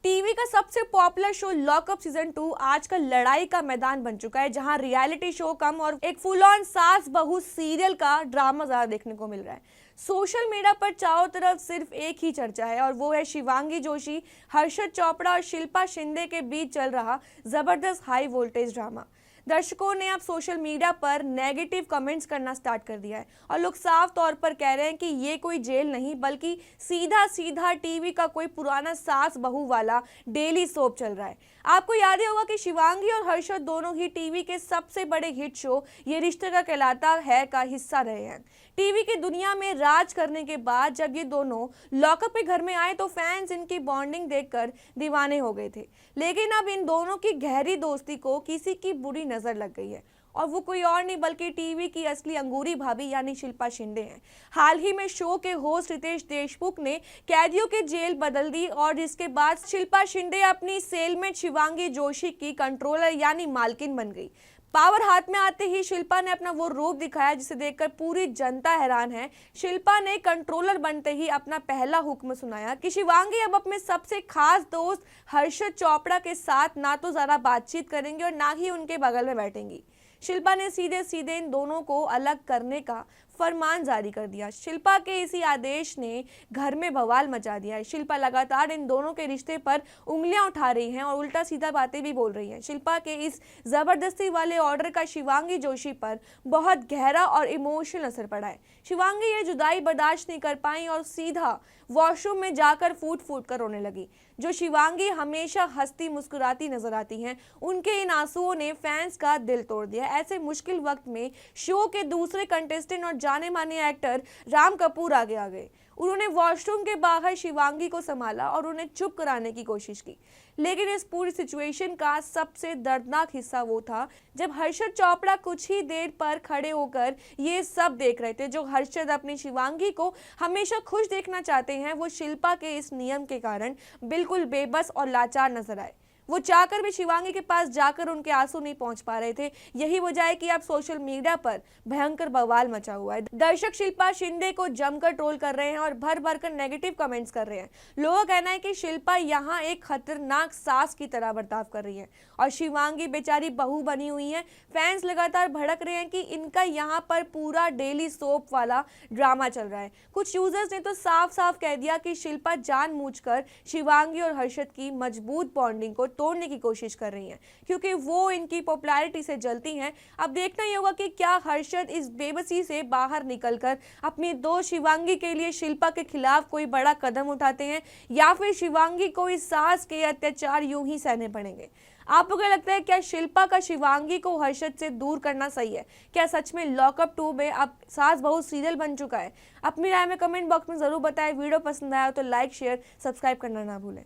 TV का सबसे popular show lockup season 2 आजकल लड़ाई का मैदान बन चुका है, जहां रियलिटी शो कम और एक फुल ऑन सास बहू सीरियल का ड्रामा ज्यादा देखने को मिल रहा है। सोशल मीडिया पर चारों तरफ सिर्फ एक ही चर्चा है और वो है शिवांगी जोशी, हर्षद चोपड़ा और शिल्पा शिंदे के बीच चल रहा जबरदस्त हाई वोल्टेज ड्रामा। दर्शकों ने अब सोशल मीडिया पर नेगेटिव कमेंट्स करना स्टार्ट कर दिया है और लोग साफ तौर पर कह रहे हैं कि ये कोई जेल नहीं बल्कि सीधा सीधा टीवी का कोई पुराना सास बहू वाला डेली सोप चल रहा है। आपको याद ही होगा कि शिवांगी और हर्षद दोनों ही टीवी के सबसे बड़े हिट शो ये रिश्ते का कहलाता है का हिस्सा रहे हैं। टीवी की दुनिया में राज करने के बाद जब ये दोनों लॉकअप पे घर में आए तो फैंस इनकी बॉन्डिंग देखकर दीवाने हो गए थे, लेकिन अब इन दोनों की गहरी दोस्ती को किसी की बुरी नजर लग गई है और वो कोई और नहीं बल्कि टीवी की असली अंगूरी भाभी यानी शिल्पा शिंदे हैं। हाल ही में शो के होस्ट रितेश देशमुख ने कैदियों की जेल बदल दी और जिसके बाद शिल्पा शिंदे अपनी सेलमेट शिवांगी जोशी की कंट्रोलर यानी मालकिन बन गई। पावर हाथ में आते ही शिल्पा ने अपना वो रूप दिखाया जिसे देखकर पूरी जनता हैरान है। शिल्पा ने कंट्रोलर बनते ही अपना पहला हुक्म सुनाया कि शिवांगी अब अपने सबसे खास दोस्त हर्षद चोपड़ा के साथ ना तो ज़्यादा बातचीत करेंगे और ना ही उनके बगल में बैठेंगी। शिल्पा ने सीधे सीधे इन दोनों को अलग करने का फरमान जारी कर दिया। शिल्पा के इसी आदेश ने घर में बवाल मचा दिया है। शिल्पा लगातार इन दोनों के रिश्ते पर उंगलियां उठा रही हैं और उल्टा सीधा बातें भी बोल रही हैं। शिल्पा के इस जबरदस्ती वाले ऑर्डर का शिवांगी जोशी पर बहुत गहरा और इमोशनल असर पड़ा है। शिवांगी ये जुदाई बर्दाश्त नहीं कर पाई और सीधा वॉशरूम में जाकर फूट फूट कर रोने लगी। जो शिवांगी हमेशा हंसती मुस्कुराती नजर आती हैं, उनके इन आंसुओं ने फैंस का दिल तोड़ दिया। ऐसे मुश्किल वक्त में शो के दूसरे कंटेस्टेंट और जाने माने एक्टर राम कपूर आगे आ गए। उन्होंने वॉशरूम के बाहर शिवांगी को संभाला और उन्हें चुप कराने की कोशिश की, लेकिन इस पूरी सिचुएशन का सबसे दर्दनाक हिस्सा वो था जब हर्षद चोपड़ा कुछ ही देर पर खड़े होकर ये सब देख रहे थे। जो हर्षद अपनी शिवांगी को हमेशा खुश देखना चाहते हैं, वो शिल्पा के इस नियम के कारण बिल्कुल बेबस और लाचार नजर आए। वो चाहकर भी शिवांगी के पास जाकर उनके आंसू नहीं पहुंच पा रहे थे। यही वजह है कि अब सोशल मीडिया पर भयंकर बवाल मचा हुआ है। दर्शक शिल्पा शिंदे को जमकर ट्रोल कर रहे हैं और भर भर कर नेगेटिव कमेंट्स कर रहे हैं। लोगों का कहना है कि शिल्पा यहाँ एक खतरनाक सास की तरह बर्ताव कर रही है और शिवांगी बेचारी बहू बनी हुई है। फैंस लगातार भड़क रहे हैं कि इनका यहाँ पर पूरा डेली सोप वाला ड्रामा चल रहा है। कुछ यूजर्स ने तो साफ साफ कह दिया कि शिल्पा जानबूझकर शिवांगी और हर्षद की मजबूत बॉन्डिंग को तोड़ने की कोशिश कर रही हैं, क्योंकि वो इनकी पॉपुलैरिटी से जलती हैं। अब देखना ही होगा कि क्या हर्षद इस बेबसी से बाहर निकलकर अपनी दोस्त शिवांगी के लिए शिल्पा के खिलाफ कोई बड़ा कदम उठाते हैं या फिर शिवांगी को इस सास के अत्याचार यूं ही सहने पड़ेंगे। आपको क्या लगता है, क्या शिल्पा का शिवांगी को हर्षद से दूर करना सही है? क्या सच में लॉकअप 2 में अब सास बहू सीरियल बन चुका है? अपनी राय में कमेंट बॉक्स में जरूर बताएं। वीडियो पसंद आया तो लाइक शेयर सब्सक्राइब करना ना भूलें।